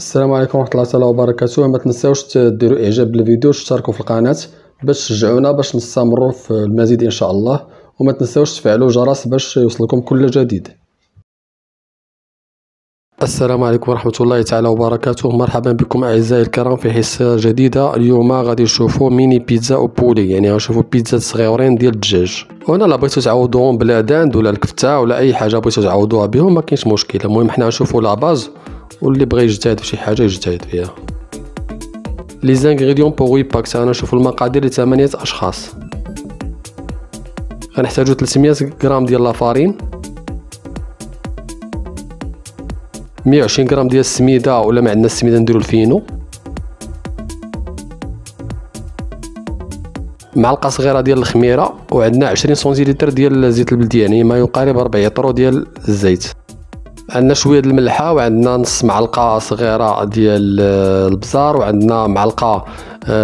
السلام عليكم ورحمه الله تعالى وبركاته. ما تنساوش ديروا اعجاب بالفيديو وتشتركوا في القناه باش تشجعونا باش نستمروا في المزيد ان شاء الله، وما تنساوش تفعلوا الجرس باش يوصلكم كل جديد. السلام عليكم ورحمه الله تعالى وبركاته. مرحبا بكم اعزائي الكرام في حصه جديده. اليوم غادي نشوفوا ميني بيتزا او بولي، يعني غنشوفوا بيتزا صغيورين ديال الدجاج. وهنا لا بغيتو تعوضوهم بلا داند ولا الكفته ولا اي حاجه بغيتو تعوضوها بهم ما كاينش مشكل. المهم حنا غنشوفوا لا باز، واللي بغى يجتهد في شي حاجه يجتهد فيها. لي زانغريديون بوغ 8 باكس، انا نشوفوا المقادير ل 8 اشخاص. غنحتاجو 300 غرام ديال لافارين، 120 غرام ديال السميده ولا ما عندنا السميده نديرو الفينو، معلقه صغيره ديال الخميره، وعندنا 20 سنتيلتر ديال زيت البلدي، يعني ما يقارب 4 يطرو ديال الزيت. عندنا شويه د الملحه، وعندنا نص معلقه صغيره ديال البزار، وعندنا معلقه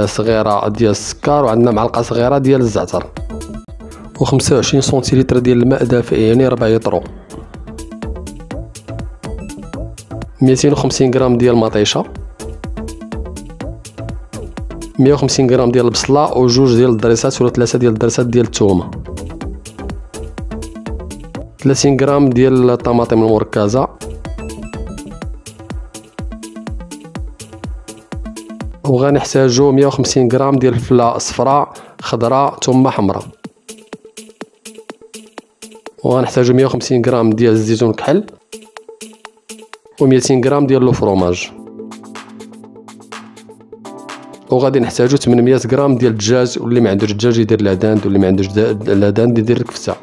صغيره ديال السكر، وعندنا معلقه صغيره ديال الزعتر، و25 سنتيلتر ديال الماء دافئ يعني 4 يطرو، 250 غرام ديال المطيشه، 150 غرام ديال البصله، وجوج ديال الدريسات ولا 3 ديال الدريسات ديال الثومه، 30 غرام ديال الطماطم المركزه، وغنحتاجو 150 غرام ديال الفله صفراء خضراء ثم حمراء، وغنحتاجو 150 غرام ديال الزيتون كحل، و200 غرام ديال لو فرomage، وغادي نحتاجو 800 غرام ديال الدجاج، واللي ما عندوش الدجاج يدير العداند، واللي ما عندوش العداند يدير الكفته.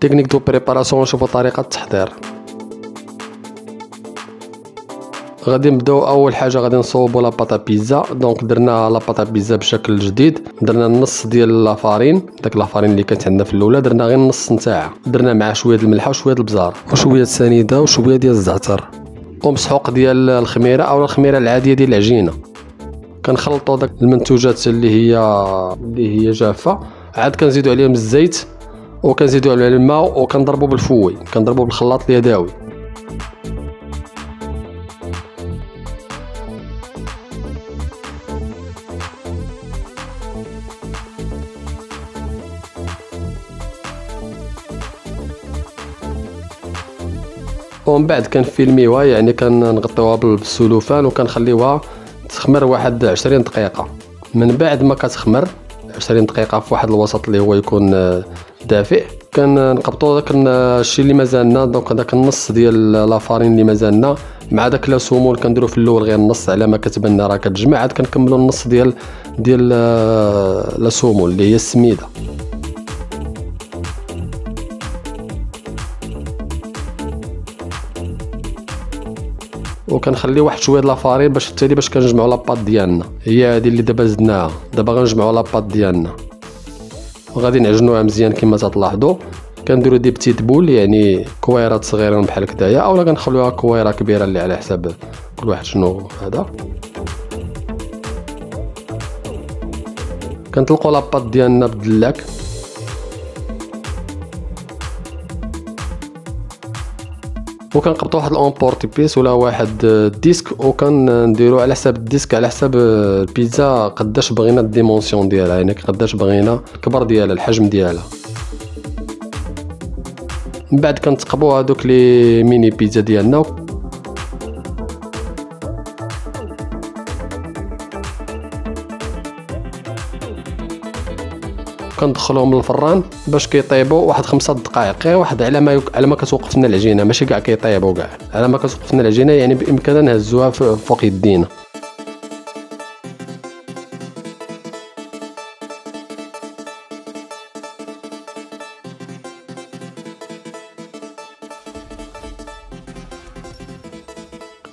تكنيك دو بريباراسيون، نشوفوا طريقه التحضير. غادي نبداو اول حاجه غادي نصوبوا لاباطا بيتزا. دونك درنا لاباطا بيتزا بشكل جديد، درنا النص ديال لافارين، داك لافارين اللي كانت عندنا في الاولى درنا غير النص نتاعها، درنا معاه شويه الملحه وشويه البزار وشويه السنيده وشويه ديال الزعتر ومسحوق ديال الخميره او الخميره العاديه ديال العجينه. كنخلطوا داك المنتوجات اللي هي جافه، عاد كنزيدوا عليهم الزيت وكنزيدوا عليه الماء، وكنضربوا بالفوي، كنضربوا بالخلاط اليدوي. ومن بعد كنفيلميوها، يعني كنغطيوها بالسلوفان وكنخليوها تخمر واحد 20 دقيقه. من بعد ما كتخمر 20 دقيقه في واحد الوسط اللي هو يكون دافئ، كنقبطوا داك الشيء اللي مازالنا، دونك داك النص ديال لافارين اللي مازالنا مع داك لاسومو اللي كنديرو في الاول غير النص على ما كتبان راه كتجمع، عاد كنكملوا النص ديال لاسومو اللي هي السميده. وكنخلي واحد شويه د لافارين باش التالي باش كنجمعوا لاباط ديالنا، هي هذه اللي دابا زدناها. دابا غنجمعوا لاباط ديالنا وغادي نعجنوها مزيان كما تلاحظوا. كنديروا دي بتيت بول، يعني كويرات صغيرين بحال هكذايا، اولا كنخليوها كويره كبيره اللي على حساب كل واحد شنو هذا. كنطلقوا لاباط ديالنا بالدلاك، وكنقبطوا واحد الامبورتي بيس ولا واحد الديسك، وكنديرو على حساب الديسك على حساب البيتزا قداش بغينا الديمونسيون ديالها، يعني قداش بغينا الكبر ديالها الحجم ديالها. من بعد كنتقبوا هذوك لي ميني بيتزا ديالنا، كندخلوهم للفران باش كيطيبوا واحد 5 دقائق، غير واحد على ما كتوقف لنا العجينه، ماشي كاع كيطيبوا كاع، على ما كتوقف لنا العجينه يعني بامكاننا نهزوها فوق يدينا.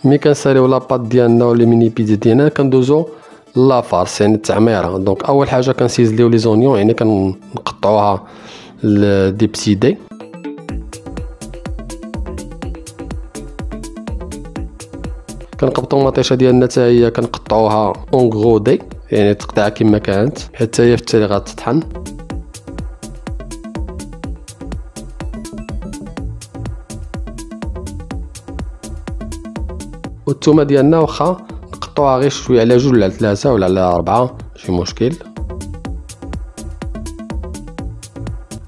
ملي كنساليو لاباط ديالنا ولا ميني بيتزا ديالنا كندوزو لافارس، يعني التعميره. دونك اول حاجه كنسيزليو لي زونيون، يعني كنقطعوها دي بتي دي، كنقبطو المطيشه ديالنا حتى هي كنقطعوها اون غرو دي، يعني تقطعها كما كانت حتى هي في التالي غتطحن. والثومه ديالنا واخا نقطعوها غير شويه على 2 ولا على 3 ولا على 4 ماشي مشكل.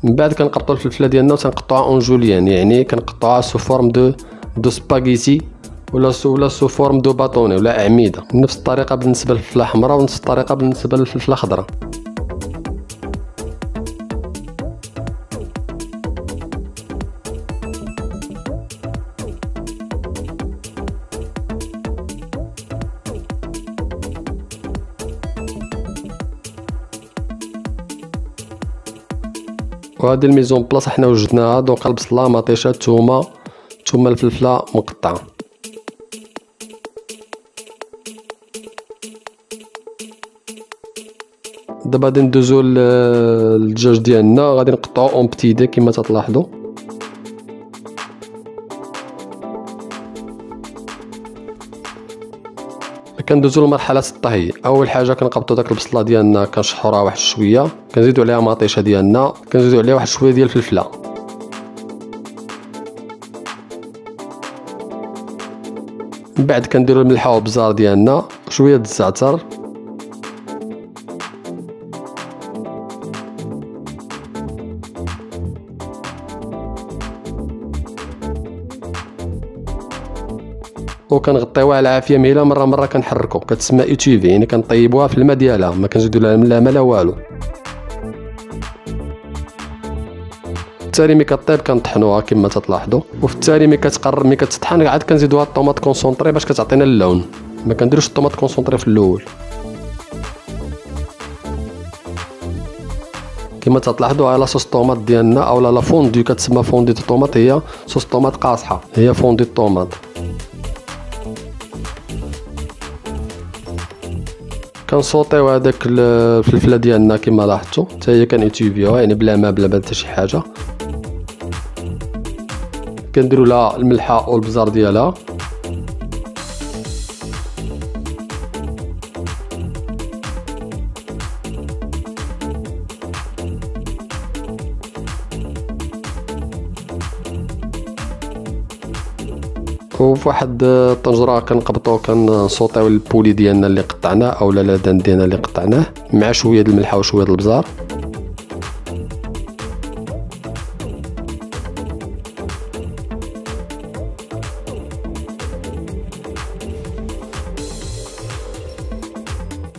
من بعد كنقطعوا الفلفله ديالنا وتنقطعوها اون جوليان، يعني كنقطعوها سو فورم دو سباغيتي ولا سو فورم دو باطوني ولا اعمده. نفس الطريقه بالنسبه للفلفله الحمراء ونفس الطريقه بالنسبه للفلفله الخضراء. وهذه الميزون بلاص حنا وجدناها. دونك البصله، مطيشه، الثومه الفلفله مقطعه. دابا غادي ندوزو للدجاج ديالنا، غادي نقطعو اون بتي دي كما تلاحظوا. كندوزو لمرحله الطهي. اول حاجه كنقبطوا داك البصله ديالنا كنشحروها واحد شويه، كنزيدوا عليها مطيشه ديالنا، كنزيدوا عليها واحد شويه ديال الفلفله. من بعد كنديروا الملحه والبزار ديالنا وشويه د الزعتر. وكنغطيوها على عافيه مهيله، مره كنحركو، كتسمى ايتيفي، يعني كنطيبوها في الماء ديالها، ما كنزيدو لها لا ما لا والو. التالي ملي كطيب كنطحنوها كما تلاحظوا. وفي التالي ملي كتقرب ملي كتطحن عاد كنزيدوها الطوماط كونسونطري باش كتعطينا اللون. ما كنديروش الطوماط كونسونطري في الاول. كما تلاحظوا على صوص الطوماط ديالنا اولا لا فوندو كتسمى فوندي الطوماط، هي صوص طوماط قاصحه، هي فوندي الطوماط. كنصوطيو هذاك الفلفله ديالنا كما لاحظتوا حتى هي كنيتيفيوها، يعني بلا ما بلا حتى شي حاجه. كنديروا لها الملحه والبزار ديالها. وفي واحد الطنجره كنقبطو كنصوطيو البولي ديالنا اللي قطعناه اولا لادان ديالنا اللي قطعناه مع شويه د الملحه وشويه د البزار.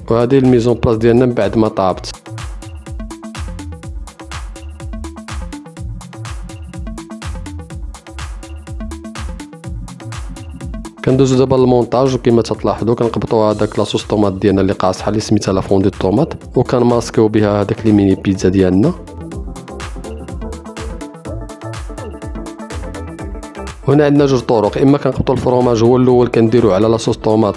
وهذه الميزون بلاص ديالنا من بعد ما طابت. كندوزو دابا للمونتاج. وكما تلاحظوا كنقبطوا هذاك لاصوص طوماط ديالنا اللي قاصحه اللي سميتها لا فوندي الطوماط، وكنماسكيو بها هذاك لي ميني بيتزا ديالنا. هنا عندنا جوج طرق، اما كنقبطوا الفرomاج هو الاول كنديروه على لاصوص طوماط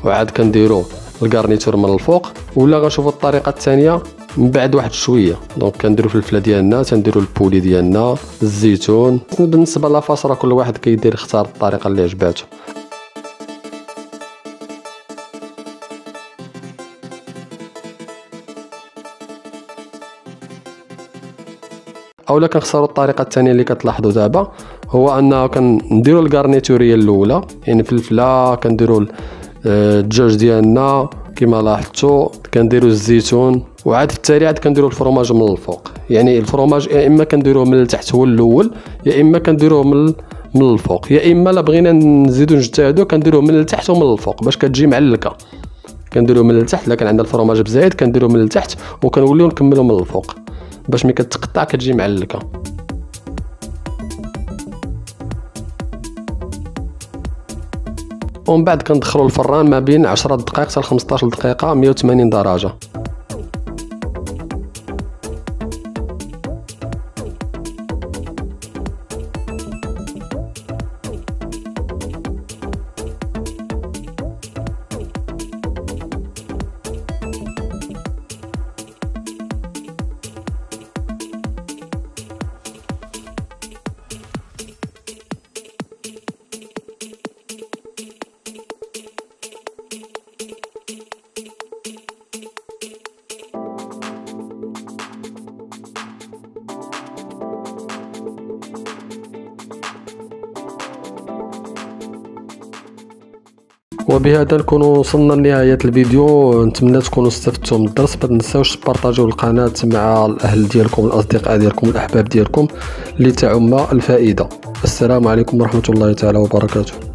وعاد كنديرو الكارنيتور من الفوق، ولا غنشوفوا الطريقه الثانيه من بعد واحد شويه. دونك كنديرو الفلفله ديالنا، تنديرو البولي ديالنا، الزيتون. بالنسبه للفاصره كل واحد كيدير يختار الطريقه اللي عجباتو. اولا كنختاروا الطريقه الثانيه اللي كتلاحظوا دابا، هو انه كنديروا الكارنيتوريه الاولى، يعني الفلفله، كنديروا الدجاج ديالنا كما لاحظتوا، كنديروا الزيتون، وعاد في التالي عاد كنديروا الفرomاج من الفوق. يعني الفرomاج يا اما كنديروه من التحت هو الاول، يا اما كنديروه من الفوق، يا اما لا بغينا نزيدو نجتهدوا كنديروه من التحت ومن الفوق باش كتجي معلكه. كنديروه من التحت، الا كان عندنا الفرomاج بزايد كنديروه من التحت وكنوليو نكملوا من الفوق باش ملي كتقطع كتجي معلكه. ومن بعد كندخلوا الفران ما بين 10 دقائق حتى 15 دقيقه 180 درجه. وبهذا نكونوا وصلنا لنهايه الفيديو. نتمنى تكونوا استفدتوا من الدرس. ما تنساوش تبارطاجيو القناه مع الاهل ديالكم الاصدقاء ديالكم الاحباب ديالكم لتعم الفائده. السلام عليكم ورحمه الله تعالى وبركاته.